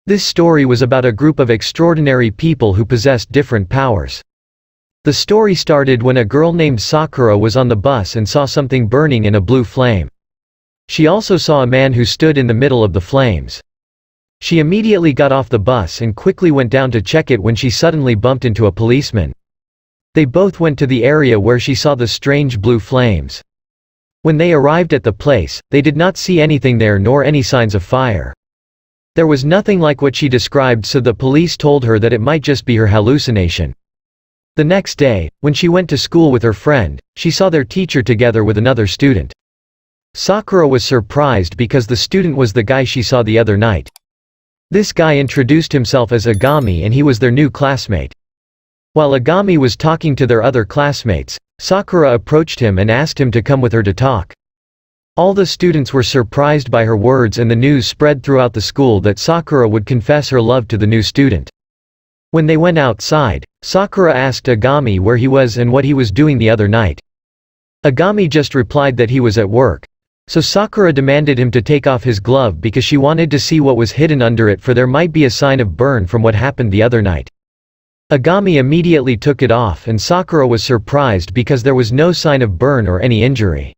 This story was about a group of extraordinary people who possessed different powers. The story started when a girl named Sakura was on the bus and saw something burning in a blue flame. She also saw a man who stood in the middle of the flames. She immediately got off the bus and quickly went down to check it when she suddenly bumped into a policeman. They both went to the area where she saw the strange blue flames. When they arrived at the place, they did not see anything there nor any signs of fire. There was nothing like what she described, so the police told her that it might just be her hallucination. The next day, when she went to school with her friend, she saw their teacher together with another student. Sakura was surprised because the student was the guy she saw the other night. This guy introduced himself as Agami and he was their new classmate. While Agami was talking to their other classmates, Sakura approached him and asked him to come with her to talk. All the students were surprised by her words and the news spread throughout the school that Sakura would confess her love to the new student. When they went outside, Sakura asked Agami where he was and what he was doing the other night. Agami just replied that he was at work. So Sakura demanded him to take off his glove because she wanted to see what was hidden under it, for there might be a sign of burn from what happened the other night. Agami immediately took it off and Sakura was surprised because there was no sign of burn or any injury.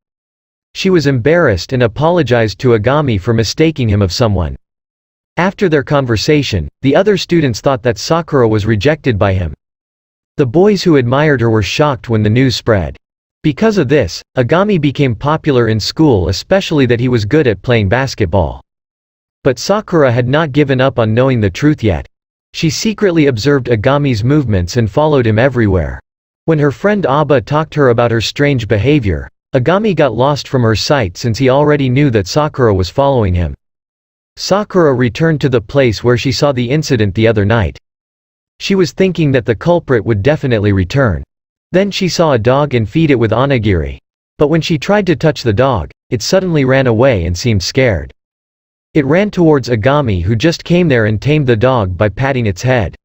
She was embarrassed and apologized to Agami for mistaking him of someone. After their conversation, the other students thought that Sakura was rejected by him. The boys who admired her were shocked when the news spread. Because of this, Agami became popular in school, especially that he was good at playing basketball. But Sakura had not given up on knowing the truth yet. She secretly observed Agami's movements and followed him everywhere. When her friend Aba talked to her about her strange behavior, Agami got lost from her sight since he already knew that Sakura was following him. Sakura returned to the place where she saw the incident the other night. She was thinking that the culprit would definitely return. Then she saw a dog and feed it with onigiri. But when she tried to touch the dog, it suddenly ran away and seemed scared. It ran towards Agami, who just came there and tamed the dog by patting its head.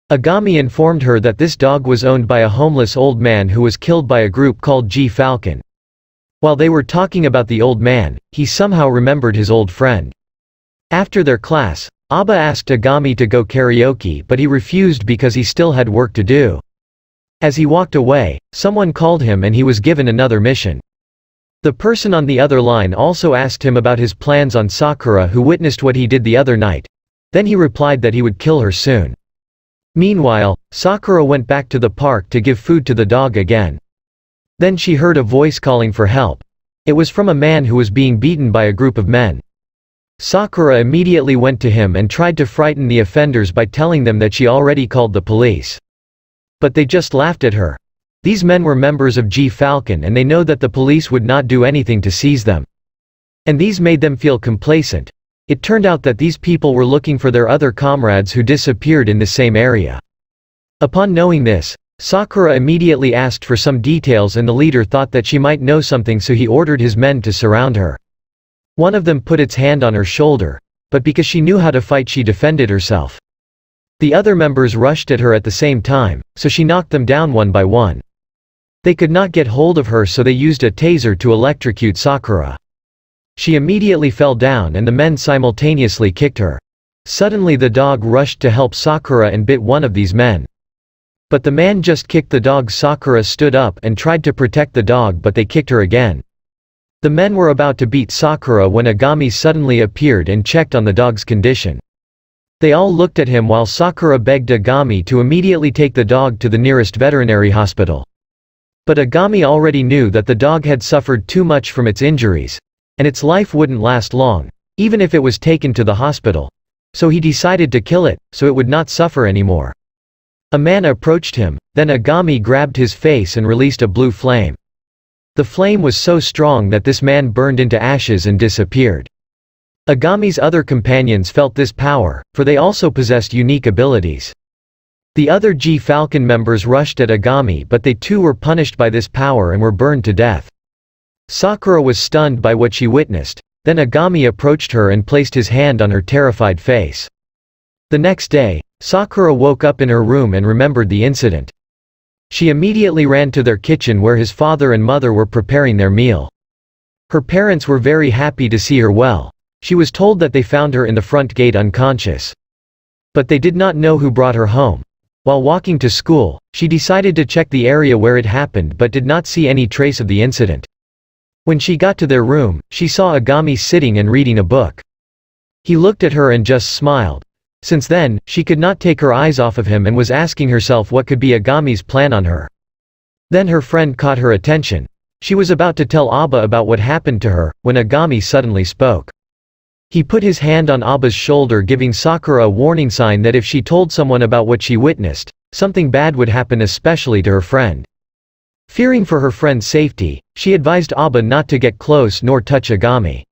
Agami informed her that this dog was owned by a homeless old man who was killed by a group called G Falcon. While they were talking about the old man, he somehow remembered his old friend. After their class, Aba asked Agami to go karaoke, but he refused because he still had work to do. As he walked away, someone called him and he was given another mission. The person on the other line also asked him about his plans on Sakura, who witnessed what he did the other night. Then he replied that he would kill her soon. Meanwhile, Sakura went back to the park to give food to the dog again. Then she heard a voice calling for help. It was from a man who was being beaten by a group of men. Sakura immediately went to him and tried to frighten the offenders by telling them that she already called the police. But they just laughed at her. These men were members of G Falcon and they know that the police would not do anything to seize them. And these made them feel complacent. It turned out that these people were looking for their other comrades who disappeared in the same area. Upon knowing this, Sakura immediately asked for some details and the leader thought that she might know something, so he ordered his men to surround her. One of them put its hand on her shoulder, but because she knew how to fight she defended herself. The other members rushed at her at the same time, so she knocked them down one by one. They could not get hold of her, so they used a taser to electrocute Sakura. She immediately fell down and the men simultaneously kicked her. Suddenly the dog rushed to help Sakura and bit one of these men. But the man just kicked the dog. Sakura stood up and tried to protect the dog, but they kicked her again. The men were about to beat Sakura when Agami suddenly appeared and checked on the dog's condition. They all looked at him while Sakura begged Agami to immediately take the dog to the nearest veterinary hospital. But Agami already knew that the dog had suffered too much from its injuries, and its life wouldn't last long, even if it was taken to the hospital. So he decided to kill it, so it would not suffer anymore. A man approached him, then Agami grabbed his face and released a blue flame. The flame was so strong that this man burned into ashes and disappeared. Agami's other companions felt this power, for they also possessed unique abilities. The other G Falcon members rushed at Agami, but they too were punished by this power and were burned to death. Sakura was stunned by what she witnessed. Then Agami approached her and placed his hand on her terrified face. The next day, Sakura woke up in her room and remembered the incident. She immediately ran to their kitchen where his father and mother were preparing their meal. Her parents were very happy to see her well. She was told that they found her in the front gate unconscious. But they did not know who brought her home. While walking to school, she decided to check the area where it happened but did not see any trace of the incident. When she got to their room, she saw Agami sitting and reading a book. He looked at her and just smiled. Since then, she could not take her eyes off of him and was asking herself what could be Agami's plan on her. Then her friend caught her attention. She was about to tell Aba about what happened to her, when Agami suddenly spoke. He put his hand on Aba's shoulder, giving Sakura a warning sign that if she told someone about what she witnessed, something bad would happen, especially to her friend. Fearing for her friend's safety, she advised Aba not to get close nor touch Agami.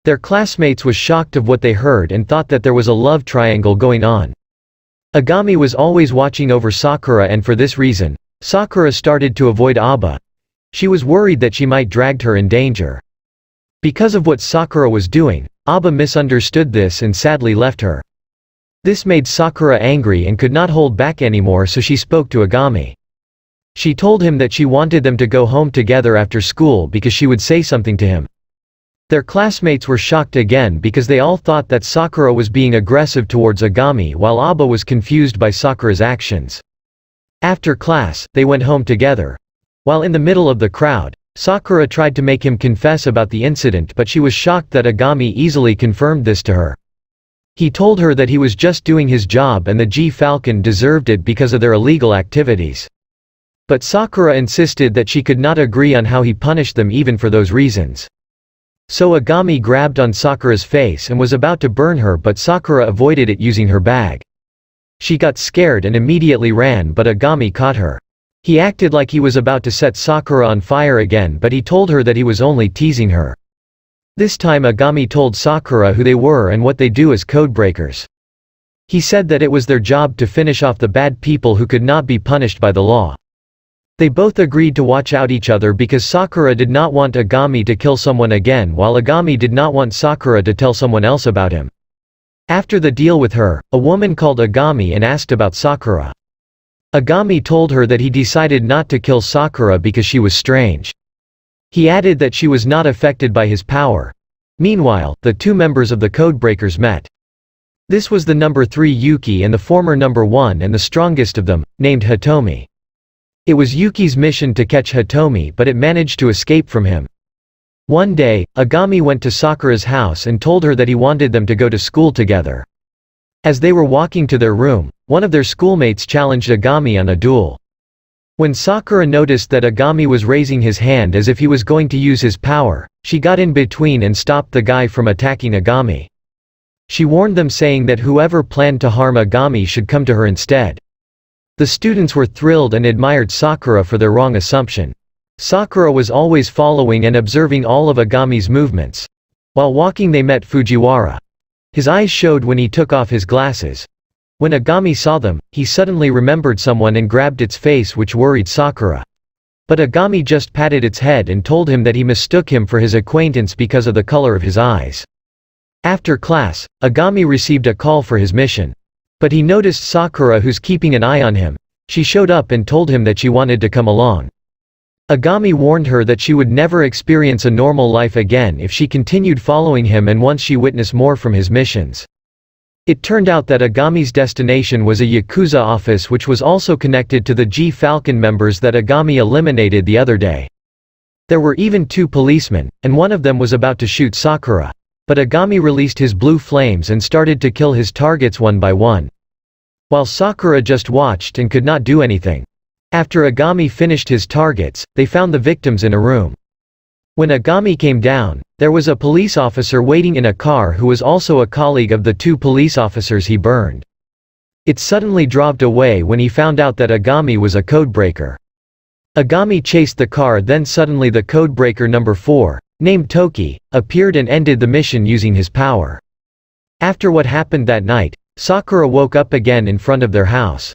Their classmates was shocked of what they heard and thought that there was a love triangle going on. Agami was always watching over Sakura, and for this reason, Sakura started to avoid Aba. She was worried that she might drag her in danger. Because of what Sakura was doing, Aba misunderstood this and sadly left her. This made Sakura angry and could not hold back anymore, so she spoke to Agami. She told him that she wanted them to go home together after school because she would say something to him. Their classmates were shocked again because they all thought that Sakura was being aggressive towards Agami, while Aba was confused by Sakura's actions. After class, they went home together. While in the middle of the crowd, Sakura tried to make him confess about the incident, but she was shocked that Agami easily confirmed this to her. He told her that he was just doing his job and the G-Falcon deserved it because of their illegal activities. But Sakura insisted that she could not agree on how he punished them even for those reasons. So Agami grabbed on Sakura's face and was about to burn her, but Sakura avoided it using her bag. She got scared and immediately ran, but Agami caught her. He acted like he was about to set Sakura on fire again, but he told her that he was only teasing her. This time Agami told Sakura who they were and what they do as codebreakers. He said that it was their job to finish off the bad people who could not be punished by the law. They both agreed to watch out each other because Sakura did not want Agami to kill someone again, while Agami did not want Sakura to tell someone else about him. After the deal with her, a woman called Agami and asked about Sakura. Agami told her that he decided not to kill Sakura because she was strange. He added that she was not affected by his power. Meanwhile, the two members of the Codebreakers met. This was the number 3 Yuki and the former number 1 and the strongest of them, named Hitomi. It was Yuki's mission to catch Hitomi, but it managed to escape from him. One day, Agami went to Sakura's house and told her that he wanted them to go to school together. As they were walking to their room, one of their schoolmates challenged Agami on a duel. When Sakura noticed that Agami was raising his hand as if he was going to use his power, she got in between and stopped the guy from attacking Agami. She warned them, saying that whoever planned to harm Agami should come to her instead. The students were thrilled and admired Sakura for their wrong assumption. Sakura was always following and observing all of Agami's movements. While walking they met Fujiwara. His eyes showed when he took off his glasses. When Agami saw them, he suddenly remembered someone and grabbed its face, which worried Sakura. But Agami just patted its head and told him that he mistook him for his acquaintance because of the color of his eyes. After class, Agami received a call for his mission. But he noticed Sakura, who's keeping an eye on him. She showed up and told him that she wanted to come along. Agami warned her that she would never experience a normal life again if she continued following him and once she witnessed more from his missions. It turned out that Agami's destination was a Yakuza office, which was also connected to the G-Falcon members that Agami eliminated the other day. There were even 2 policemen, and one of them was about to shoot Sakura. But Agami released his blue flames and started to kill his targets one by one. While Sakura just watched and could not do anything. After Agami finished his targets, they found the victims in a room. When Agami came down, there was a police officer waiting in a car who was also a colleague of the 2 police officers he burned. It suddenly dropped away when he found out that Agami was a codebreaker. Agami chased the car, then suddenly the codebreaker number 4, named Toki, appeared and ended the mission using his power. After what happened that night, Sakura woke up again in front of their house.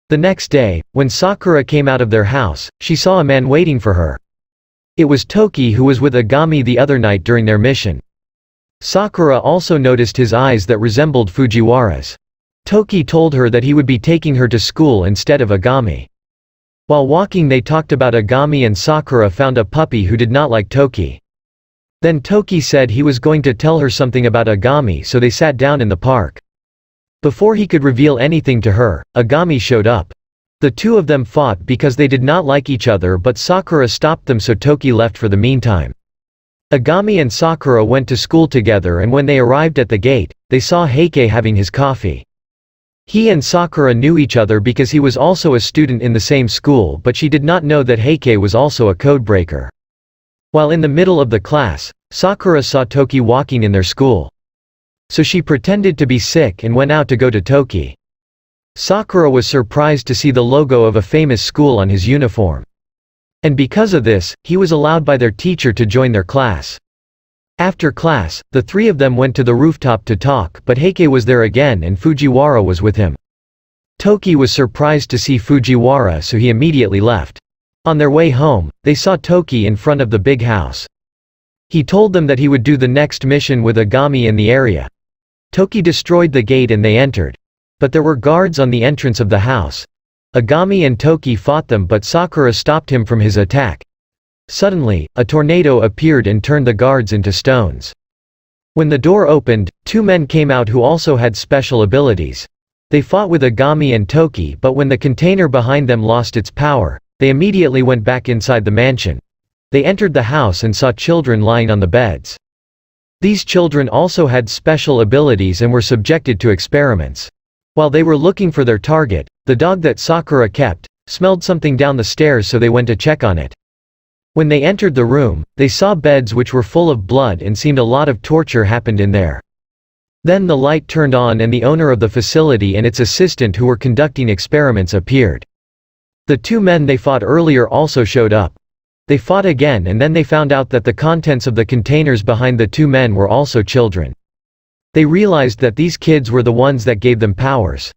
The next day, when Sakura came out of their house, she saw a man waiting for her. It was Toki, who was with Agami the other night during their mission. Sakura also noticed his eyes that resembled Fujiwara's. Toki told her that he would be taking her to school instead of Agami. While walking they talked about Agami, and Sakura found a puppy who did not like Toki. Then Toki said he was going to tell her something about Agami, so they sat down in the park. Before he could reveal anything to her, Agami showed up. The two of them fought because they did not like each other, but Sakura stopped them, so Toki left for the meantime. Agami and Sakura went to school together, and when they arrived at the gate, they saw Heike having his coffee. He and Sakura knew each other because he was also a student in the same school, but she did not know that Heike was also a codebreaker. While in the middle of the class, Sakura saw Toki walking in their school. So she pretended to be sick and went out to go to Toki. Sakura was surprised to see the logo of a famous school on his uniform. And because of this, he was allowed by their teacher to join their class. After class, the three of them went to the rooftop to talk, but Heike was there again and Fujiwara was with him. Toki was surprised to see Fujiwara, so he immediately left. On their way home, they saw Toki in front of the big house. He told them that he would do the next mission with Agami in the area. Toki destroyed the gate and they entered. But there were guards on the entrance of the house. Agami and Toki fought them, but Sakura stopped him from his attack. Suddenly, a tornado appeared and turned the guards into stones. When the door opened, two men came out who also had special abilities. They fought with Agami and Toki, but when the container behind them lost its power, they immediately went back inside the mansion. They entered the house and saw children lying on the beds. These children also had special abilities and were subjected to experiments. While they were looking for their target, the dog that Sakura kept smelled something down the stairs, so they went to check on it. When they entered the room, they saw beds which were full of blood and seemed a lot of torture happened in there. Then the light turned on and the owner of the facility and its assistant who were conducting experiments appeared. The two men they fought earlier also showed up. They fought again, and then they found out that the contents of the containers behind the two men were also children. They realized that these kids were the ones that gave them powers.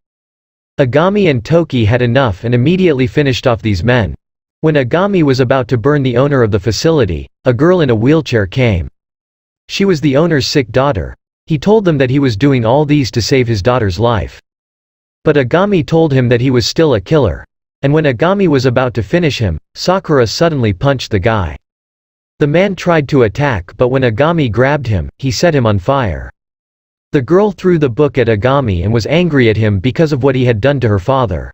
Agami and Toki had enough and immediately finished off these men. When Agami was about to burn the owner of the facility, a girl in a wheelchair came. She was the owner's sick daughter. He told them that he was doing all these to save his daughter's life. But Agami told him that he was still a killer. And when Agami was about to finish him, Sakura suddenly punched the guy. The man tried to attack, but when Agami grabbed him, he set him on fire. The girl threw the book at Agami and was angry at him because of what he had done to her father.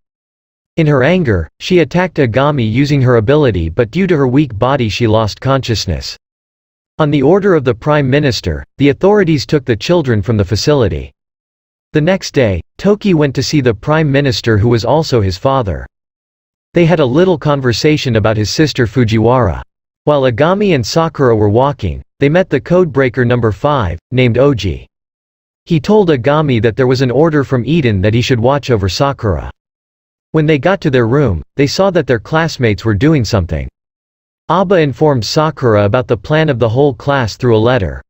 In her anger, she attacked Agami using her ability, but due to her weak body she lost consciousness. On the order of the Prime Minister, the authorities took the children from the facility. The next day, Toki went to see the Prime Minister, who was also his father. They had a little conversation about his sister Fujiwara. While Agami and Sakura were walking, they met the codebreaker number 5, named Oji. He told Agami that there was an order from Eden that he should watch over Sakura. When they got to their room, they saw that their classmates were doing something. Aba informed Sakura about the plan of the whole class through a letter.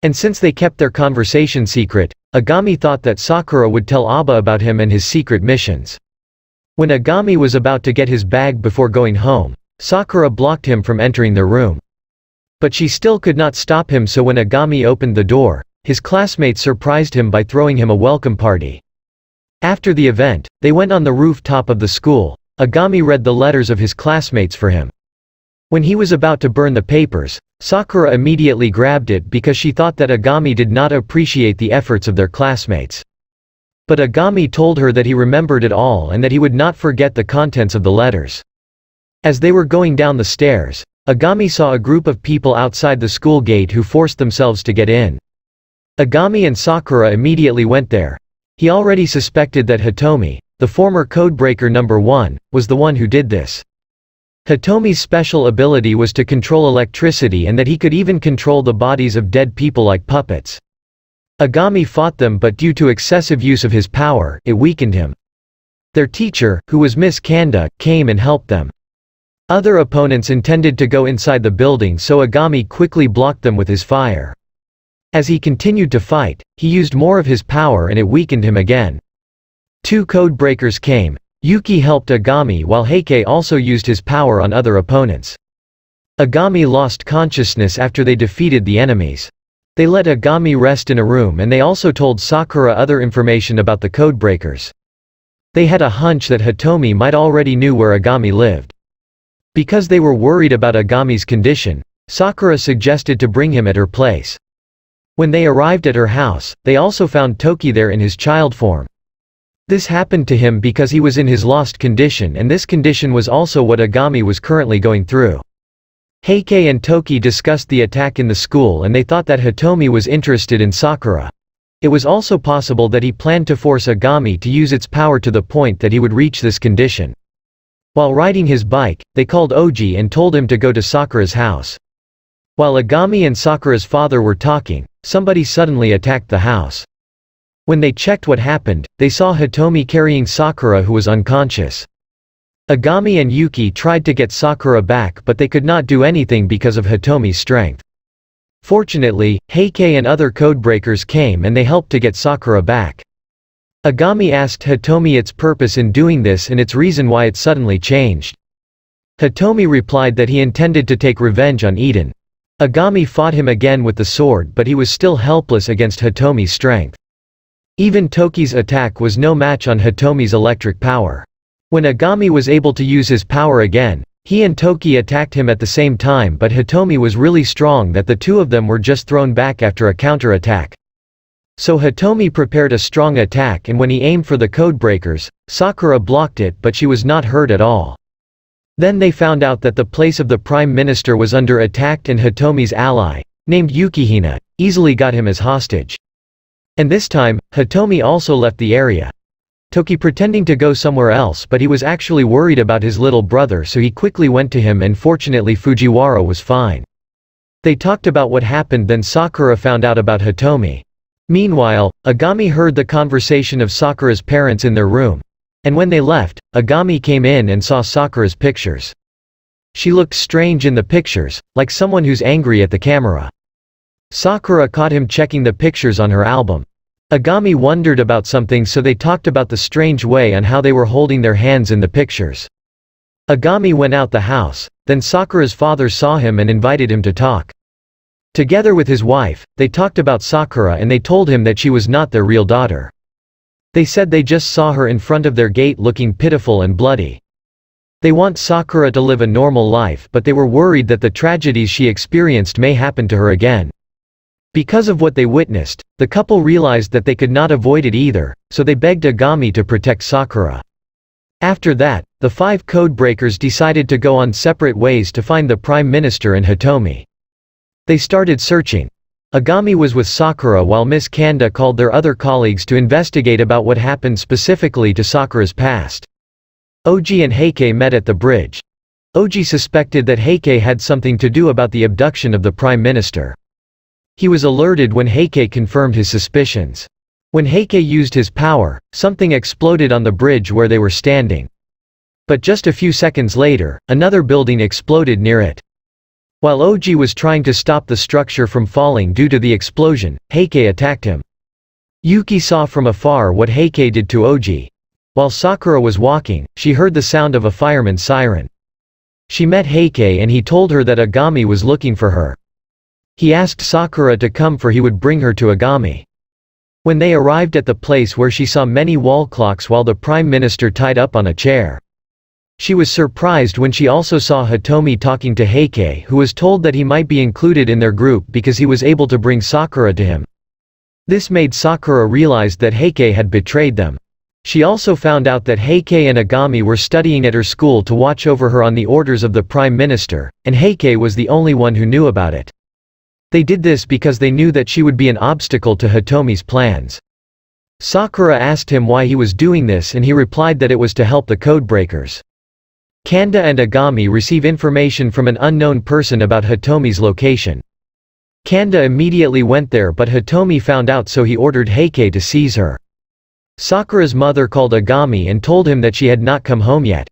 And since they kept their conversation secret, Agami thought that Sakura would tell Aba about him and his secret missions. When Agami was about to get his bag before going home, Sakura blocked him from entering their room. But she still could not stop him, so when Agami opened the door, his classmates surprised him by throwing him a welcome party. After the event, they went on the rooftop of the school. Agami read the letters of his classmates for him. When he was about to burn the papers, Sakura immediately grabbed it because she thought that Agami did not appreciate the efforts of their classmates. But Agami told her that he remembered it all and that he would not forget the contents of the letters. As they were going down the stairs, Agami saw a group of people outside the school gate who forced themselves to get in. Agami and Sakura immediately went there. He already suspected that Hitomi, the former codebreaker number 1, was the one who did this. Hitomi's special ability was to control electricity and that he could even control the bodies of dead people like puppets. Agami fought them, but due to excessive use of his power, it weakened him. Their teacher, who was Miss Kanda, came and helped them. Other opponents intended to go inside the building, so Agami quickly blocked them with his fire. As he continued to fight, he used more of his power and it weakened him again. Two codebreakers came. Yuki helped Agami while Heike also used his power on other opponents. Agami lost consciousness after they defeated the enemies. They let Agami rest in a room and they also told Sakura other information about the codebreakers. They had a hunch that Hitomi might already knew where Agami lived. Because they were worried about Agami's condition, Sakura suggested to bring him at her place. When they arrived at her house, they also found Toki there in his child form. This happened to him because he was in his lost condition, and this condition was also what Agami was currently going through. Heike and Toki discussed the attack in the school, and they thought that Hitomi was interested in Sakura. It was also possible that he planned to force Agami to use its power to the point that he would reach this condition. While riding his bike, they called Oji and told him to go to Sakura's house. While Agami and Sakura's father were talking, somebody suddenly attacked the house. When they checked what happened, they saw Hitomi carrying Sakura, who was unconscious. Agami and Yuki tried to get Sakura back, but they could not do anything because of Hitomi's strength. Fortunately, Heike and other codebreakers came and they helped to get Sakura back. Agami asked Hitomi its purpose in doing this and its reason why it suddenly changed. Hitomi replied that he intended to take revenge on Eden. Agami fought him again with the sword, but he was still helpless against Hitomi's strength. Even Toki's attack was no match on Hitomi's electric power. When Agami was able to use his power again, he and Toki attacked him at the same time, but Hitomi was really strong that the two of them were just thrown back after a counter-attack. So Hitomi prepared a strong attack, and when he aimed for the codebreakers, Sakura blocked it, but she was not hurt at all. Then they found out that the place of the Prime Minister was under attack, and Hitomi's ally, named Yukihina, easily got him as hostage. And this time, Hitomi also left the area. Toki pretending to go somewhere else, but he was actually worried about his little brother, so he quickly went to him, and fortunately Fujiwara was fine. They talked about what happened, then Sakura found out about Hitomi. Meanwhile, Agami heard the conversation of Sakura's parents in their room. And when they left, Agami came in and saw Sakura's pictures. She looked strange in the pictures, like someone who's angry at the camera. Sakura caught him checking the pictures on her album. Agami wondered about something, so they talked about the strange way on how they were holding their hands in the pictures. Agami went out the house, then Sakura's father saw him and invited him to talk. Together with his wife, they talked about Sakura and they told him that she was not their real daughter. They said they just saw her in front of their gate looking pitiful and bloody. They want Sakura to live a normal life, but they were worried that the tragedies she experienced may happen to her again. Because of what they witnessed, the couple realized that they could not avoid it either, so they begged Agami to protect Sakura. After that, the 5 codebreakers decided to go on separate ways to find the Prime Minister and Hitomi. They started searching. Agami was with Sakura while Miss Kanda called their other colleagues to investigate about what happened specifically to Sakura's past. Oji and Heike met at the bridge. Oji suspected that Heike had something to do about the abduction of the Prime Minister. He was alerted when Heike confirmed his suspicions. When Heike used his power, something exploded on the bridge where they were standing. But just a few seconds later, another building exploded near it. While Oji was trying to stop the structure from falling due to the explosion, Heike attacked him. Yuki saw from afar what Heike did to Oji. While Sakura was walking, she heard the sound of a fireman's siren. She met Heike and he told her that Agami was looking for her. He asked Sakura to come for he would bring her to Agami. When they arrived at the place where she saw many wall clocks while the Prime Minister tied up on a chair. She was surprised when she also saw Hitomi talking to Heike, who was told that he might be included in their group because he was able to bring Sakura to him. This made Sakura realize that Heike had betrayed them. She also found out that Heike and Agami were studying at her school to watch over her on the orders of the Prime Minister, and Heike was the only one who knew about it. They did this because they knew that she would be an obstacle to Hitomi's plans. Sakura asked him why he was doing this and he replied that it was to help the codebreakers. Kanda and Agami receive information from an unknown person about Hitomi's location. Kanda immediately went there, but Hitomi found out, so he ordered Heike to seize her. Sakura's mother called Agami and told him that she had not come home yet.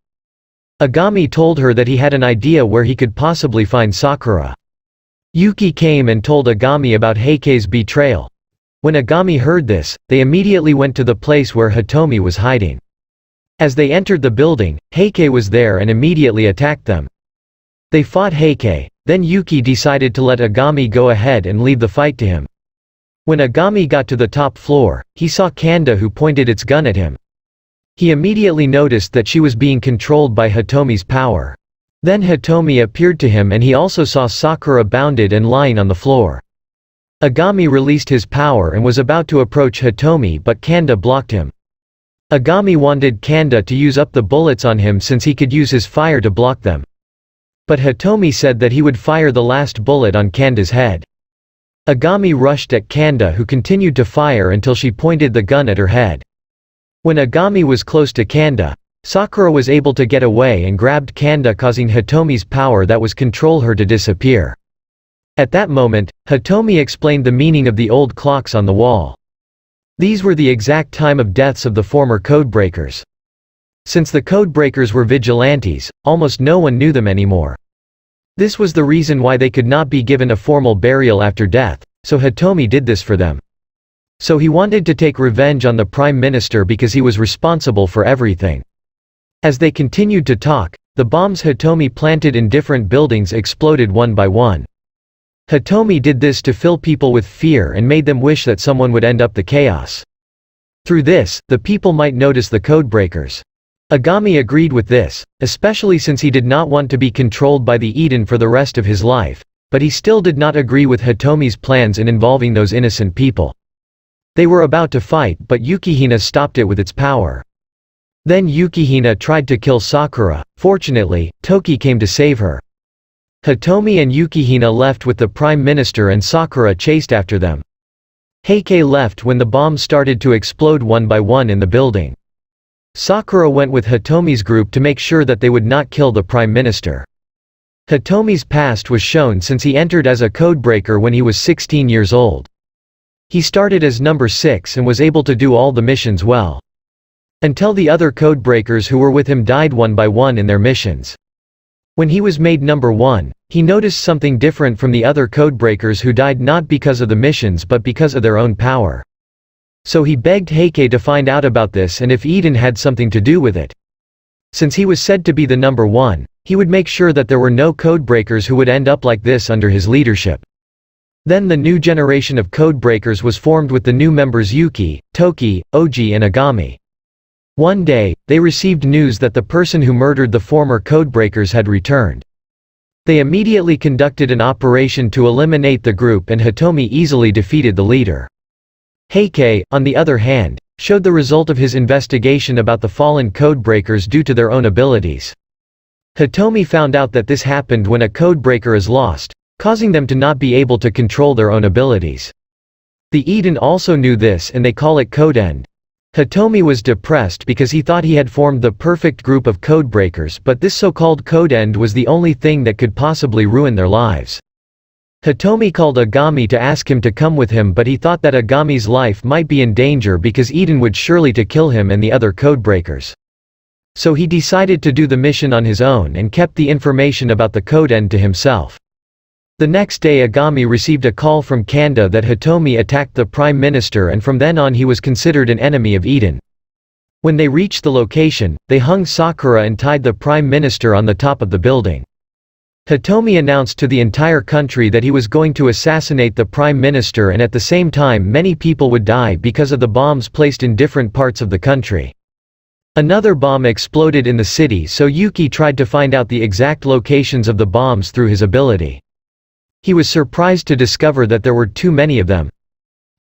Agami told her that he had an idea where he could possibly find Sakura. Yuki came and told Agami about Heike's betrayal. When Agami heard this, they immediately went to the place where Hitomi was hiding. As they entered the building, Heike was there and immediately attacked them. They fought Heike, then Yuki decided to let Agami go ahead and leave the fight to him. When Agami got to the top floor, he saw Kanda, who pointed its gun at him. He immediately noticed that she was being controlled by Hitomi's power. Then Hitomi appeared to him and he also saw Sakura bounded and lying on the floor. Agami released his power and was about to approach Hitomi, but Kanda blocked him. Agami wanted Kanda to use up the bullets on him since he could use his fire to block them. But Hitomi said that he would fire the last bullet on Kanda's head. Agami rushed at Kanda, who continued to fire until she pointed the gun at her head. When Agami was close to Kanda, Sakura was able to get away and grabbed Kanda, causing Hitomi's power that was control her to disappear. At that moment, Hitomi explained the meaning of the old clocks on the wall. These were the exact time of deaths of the former codebreakers. Since the codebreakers were vigilantes, almost no one knew them anymore. This was the reason why they could not be given a formal burial after death, so Hitomi did this for them. So he wanted to take revenge on the Prime Minister because he was responsible for everything. As they continued to talk, the bombs Hitomi planted in different buildings exploded one by one. Hitomi did this to fill people with fear and made them wish that someone would end up the chaos. Through this, the people might notice the codebreakers. Agami agreed with this, especially since he did not want to be controlled by the Eden for the rest of his life, but he still did not agree with Hitomi's plans in involving those innocent people. They were about to fight, but Yukihina stopped it with its power. Then Yukihina tried to kill Sakura. Fortunately, Toki came to save her. Hitomi and Yukihina left with the Prime Minister and Sakura chased after them. Heike left when the bombs started to explode one by one in the building. Sakura went with Hitomi's group to make sure that they would not kill the Prime Minister. Hitomi's past was shown since he entered as a codebreaker when he was 16 years old. He started as number 6 and was able to do all the missions well. Until the other codebreakers who were with him died one by one in their missions. When he was made number 1, he noticed something different from the other codebreakers who died not because of the missions but because of their own power. So he begged Heike to find out about this and if Eden had something to do with it. Since he was said to be the number 1, he would make sure that there were no codebreakers who would end up like this under his leadership. Then the new generation of codebreakers was formed with the new members Yuki, Toki, Oji and Agami. One day, they received news that the person who murdered the former codebreakers had returned. They immediately conducted an operation to eliminate the group and Hitomi easily defeated the leader. Heike, on the other hand, showed the result of his investigation about the fallen codebreakers due to their own abilities. Hitomi found out that this happened when a codebreaker is lost, causing them to not be able to control their own abilities. The Eden also knew this and they call it Codend. Hitomi was depressed because he thought he had formed the perfect group of codebreakers, but this so-called Codend was the only thing that could possibly ruin their lives. Hitomi called Agami to ask him to come with him, but he thought that Agami's life might be in danger because Eden would surely to kill him and the other codebreakers. So he decided to do the mission on his own and kept the information about the Codend to himself. The next day Agami received a call from Kanda that Hitomi attacked the Prime Minister and from then on he was considered an enemy of Eden. When they reached the location, they hung Sakura and tied the Prime Minister on the top of the building. Hitomi announced to the entire country that he was going to assassinate the Prime Minister and at the same time many people would die because of the bombs placed in different parts of the country. Another bomb exploded in the city, so Yuki tried to find out the exact locations of the bombs through his ability. He was surprised to discover that there were too many of them.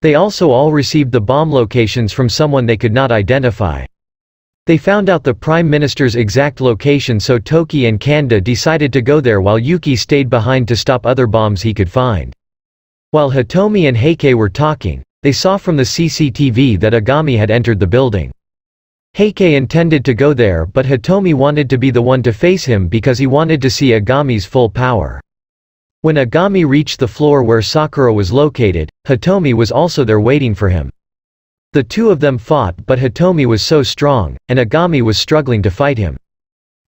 They also all received the bomb locations from someone they could not identify. They found out the Prime Minister's exact location, so Toki and Kanda decided to go there while Yuki stayed behind to stop other bombs he could find. While Hitomi and Heike were talking, they saw from the CCTV that Agami had entered the building. Heike intended to go there, but Hitomi wanted to be the one to face him because he wanted to see Agami's full power. When Agami reached the floor where Sakura was located, Hitomi was also there waiting for him. The two of them fought, but Hitomi was so strong, and Agami was struggling to fight him.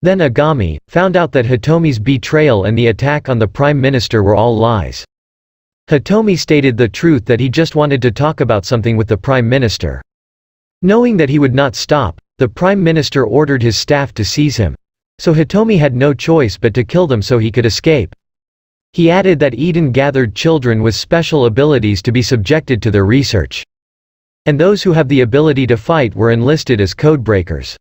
Then Agami found out that Hitomi's betrayal and the attack on the Prime Minister were all lies. Hitomi stated the truth that he just wanted to talk about something with the Prime Minister. Knowing that he would not stop, the Prime Minister ordered his staff to seize him. So Hitomi had no choice but to kill them so he could escape. He added that Eden gathered children with special abilities to be subjected to their research. And those who have the ability to fight were enlisted as codebreakers.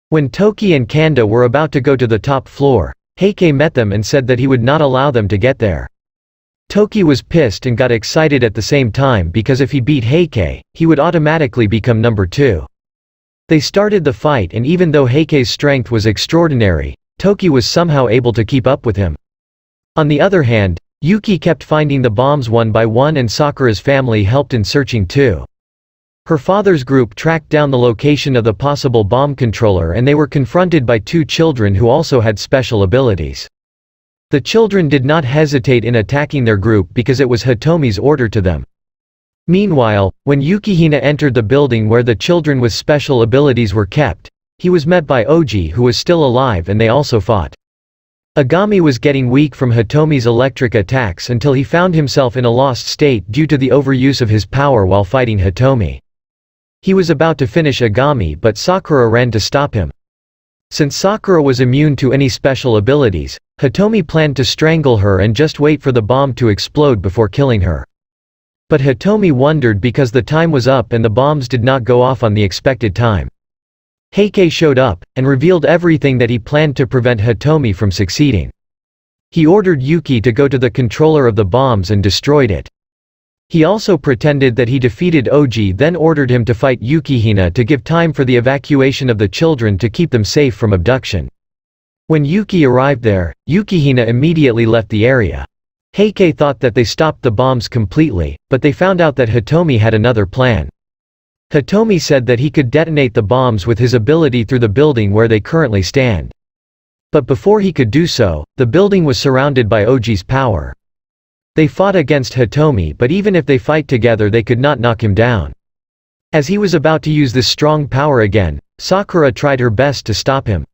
When Toki and Kanda were about to go to the top floor, Heike met them and said that he would not allow them to get there. Toki was pissed and got excited at the same time because if he beat Heike, he would automatically become number 2. They started the fight, and even though Heike's strength was extraordinary, Toki was somehow able to keep up with him. On the other hand, Yuki kept finding the bombs one by one, and Sakura's family helped in searching too. Her father's group tracked down the location of the possible bomb controller, and they were confronted by 2 children who also had special abilities. The children did not hesitate in attacking their group because it was Hitomi's order to them. Meanwhile, when Yukihina entered the building where the children with special abilities were kept, he was met by Oji, who was still alive, and they also fought. Agami was getting weak from Hitomi's electric attacks until he found himself in a lost state due to the overuse of his power while fighting Hitomi. He was about to finish Agami, but Sakura ran to stop him. Since Sakura was immune to any special abilities, Hitomi planned to strangle her and just wait for the bomb to explode before killing her. But Hitomi wondered because the time was up and the bombs did not go off on the expected time. Heike showed up, and revealed everything that he planned to prevent Hitomi from succeeding. He ordered Yuki to go to the controller of the bombs and destroyed it. He also pretended that he defeated Oji, then ordered him to fight Yukihina to give time for the evacuation of the children to keep them safe from abduction. When Yuki arrived there, Yukihina immediately left the area. Heike thought that they stopped the bombs completely, but they found out that Hitomi had another plan. Hitomi said that he could detonate the bombs with his ability through the building where they currently stand. But before he could do so, the building was surrounded by Oji's power. They fought against Hitomi, but even if they fight together they could not knock him down. As he was about to use this strong power again, Sakura tried her best to stop him.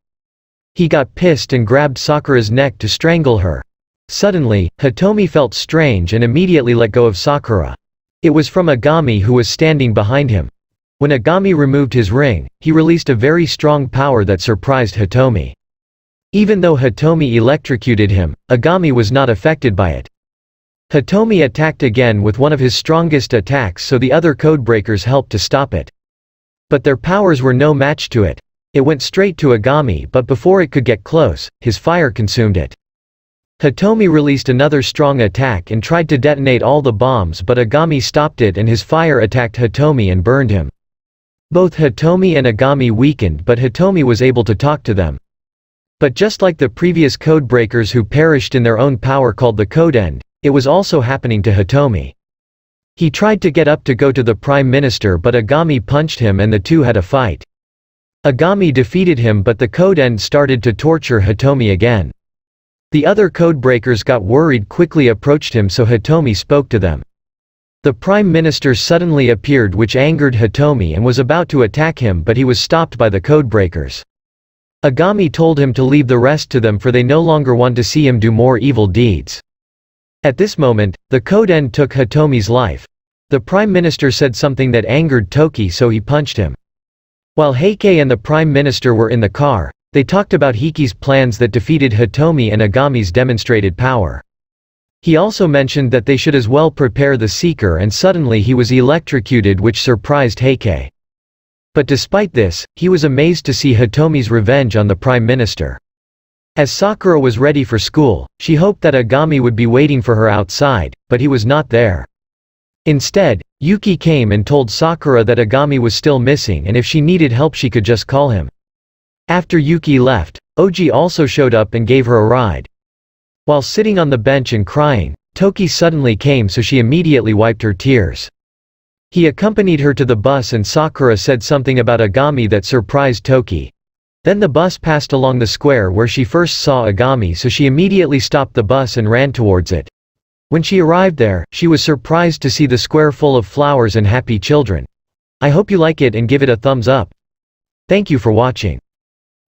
He got pissed and grabbed Sakura's neck to strangle her. Suddenly, Hitomi felt strange and immediately let go of Sakura. It was from Agami, who was standing behind him. When Agami removed his ring, he released a very strong power that surprised Hitomi. Even though Hitomi electrocuted him, Agami was not affected by it. Hitomi attacked again with one of his strongest attacks, so the other codebreakers helped to stop it. But their powers were no match to it. It went straight to Agami, but before it could get close, his fire consumed it. Hitomi released another strong attack and tried to detonate all the bombs, but Agami stopped it and his fire attacked Hitomi and burned him. Both Hitomi and Agami weakened, but Hitomi was able to talk to them. But just like the previous codebreakers who perished in their own power called the Code End, it was also happening to Hitomi. He tried to get up to go to the Prime Minister, but Agami punched him and the two had a fight. Agami defeated him, but the Code End started to torture Hitomi again. The other codebreakers got worried, quickly approached him, so Hitomi spoke to them. The Prime Minister suddenly appeared, which angered Hitomi and was about to attack him, but he was stopped by the codebreakers. Agami told him to leave the rest to them, for they no longer want to see him do more evil deeds. At this moment, the Code End took Hitomi's life. The Prime Minister said something that angered Toki, so he punched him. While Heike and the Prime Minister were in the car, they talked about Heiki's plans that defeated Hitomi and Agami's demonstrated power. He also mentioned that they should as well prepare the Seeker, and suddenly he was electrocuted, which surprised Heike. But despite this, he was amazed to see Hitomi's revenge on the Prime Minister. As Sakura was ready for school, she hoped that Agami would be waiting for her outside, but he was not there. Instead, Yuki came and told Sakura that Agami was still missing and if she needed help she could just call him. After Yuki left, Oji also showed up and gave her a ride. While sitting on the bench and crying, Toki suddenly came, so she immediately wiped her tears. He accompanied her to the bus and Sakura said something about Agami that surprised Toki. Then the bus passed along the square where she first saw Agami, so she immediately stopped the bus and ran towards it. When she arrived there, she was surprised to see the square full of flowers and happy children. I hope you like it and give it a thumbs up. Thank you for watching.